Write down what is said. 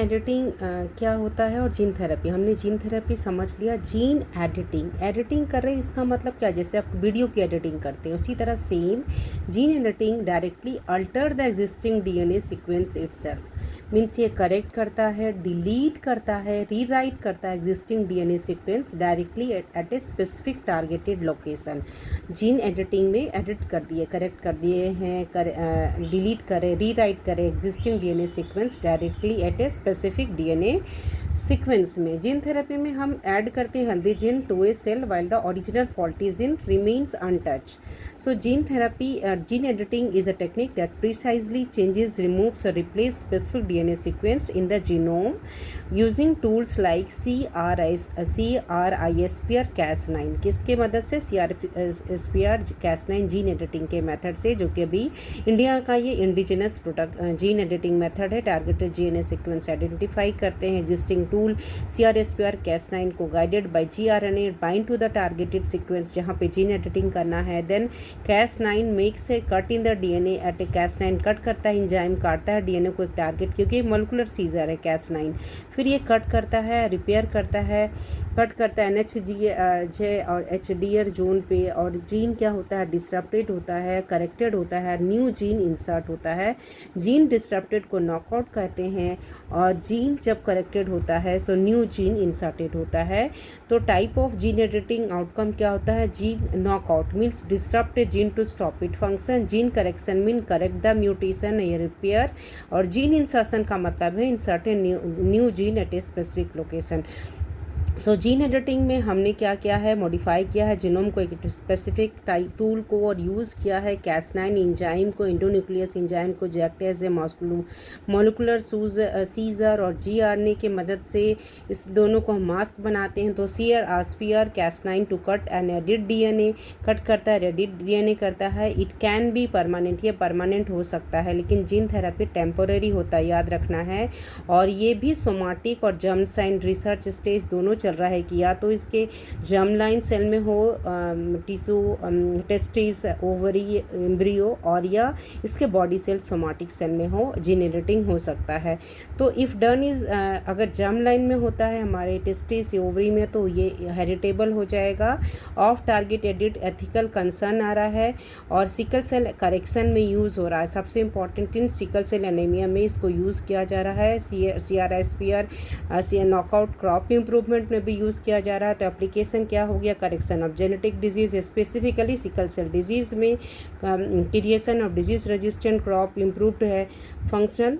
Editing क्या होता है और जीन थेरेपी, हमने जीन थेरेपी समझ लिया। जीन एडिटिंग कर रहे हैं, इसका मतलब क्या, जैसे आप वीडियो की एडिटिंग करते हैं उसी तरह same gene editing directly alter the existing DNA sequence itself. Means ये करेक्ट करता है, डिलीट करता है, रीराइट करता है existing DNA sequence directly at a specific targeted location. Gene editing में एडिट कर दिए, करेक्ट कर दिए हैं, डिलीट करें, रीराइट करें existing DNA sequence directly at a specific DNA sequence में। जीन थेरेपी में हम ऐड करते हैं healthy gene to a cell while the original faulty gene remains untouch. So gene therapy, gene editing is a technique that precisely changes, removes or replaces specific DNA sequence in the genome using tools like CRISPR Cas9। किसके मदद से? CRISPR Cas9 gene editing के method से, जो कि अभी India का ये indigenous product gene editing method है। टारगेटेड डीएनए सीक्वेंस आइडेंटिफाई करते हैं। एग्जिस्टिंग टूल CRISPR Cas9 को guided by gRNA bind to the targeted sequence जहाँ पे जीन एडिटिंग करना है। Then Cas9 makes a cut in the DNA at a Cas9 cut करता है, इंजाइम काटता है डीएनए को एक टारगेट, क्योंकि मोलिकुलर सीजर है Cas9। फिर ये कट करता है, रिपेयर करता है, कट करता है NHJ और HDR जोन पे, और जीन क्या होता है? डिसरप्टेड होता है, करेक्टेड होता है, न्यू जीन इंसर्ट होता है। जीन डिसरप्टेड को नॉकआउट कहते हैं, और जीन जब करेक्टेड होता है सो न्यू जीन इंसर्टेड होता है। तो type of gene editing outcome क्या होता है? Gene knockout means disturb a gene to stop it function. Gene correction mean correct the mutation या रिपेयर, और जीन इंसर्शन का मतलब है insert a new gene at a specific location. So gene editing में हमने क्या किया है? मॉडिफाई किया है जीनोम को, एक स्पेसिफिक टाइप टूल को, और यूज़ किया है Cas9 इंजाइम को, इंडोन्यूक्लियस इंजाइम को, जो act as a molecular scissor, और gRNA की मदद से इस दोनों को हम मास्क बनाते हैं। तो CRISPR Cas9 to cut and edit DNA, cut करता है, एडिट डीएनए करता है। इट कैन बी परमानेंट, ये परमानेंट हो सकता है, लेकिन जीन थेरेपी टेम्पोरेरी होता है, याद रखना है। और ये भी सोमाटिक और जर्म साइन रिसर्च स्टेज दोनों चल रहा है कि या तो इसके जर्म लाइन सेल में हो, टिश्यू, टेस्टिस, ओवरी, एम्ब्रियो, और या इसके बॉडी सेल सोमाटिक सेल में हो, जीन एडिटिंग हो सकता है। तो इफ़ डन इज़, अगर जर्म लाइन में होता है हमारे टेस्टिस, ओवरी में, तो ये हेरिटेबल हो जाएगा। Off target edit ethical concern आ रहा है, और सिकल सेल करेक्शन में यूज़ हो रहा है। सबसे important in sickle cell anaemia में इसको यूज़ किया जा रहा है। CRISPR नॉकआउट क्रॉप इम्प्रूवमेंट में भी यूज़ किया जा रहा है। तो एप्लीकेशन क्या हो गया? Correction of genetic disease, specifically sickle cell disease में creation of disease resistant crop improved है फंक्शनल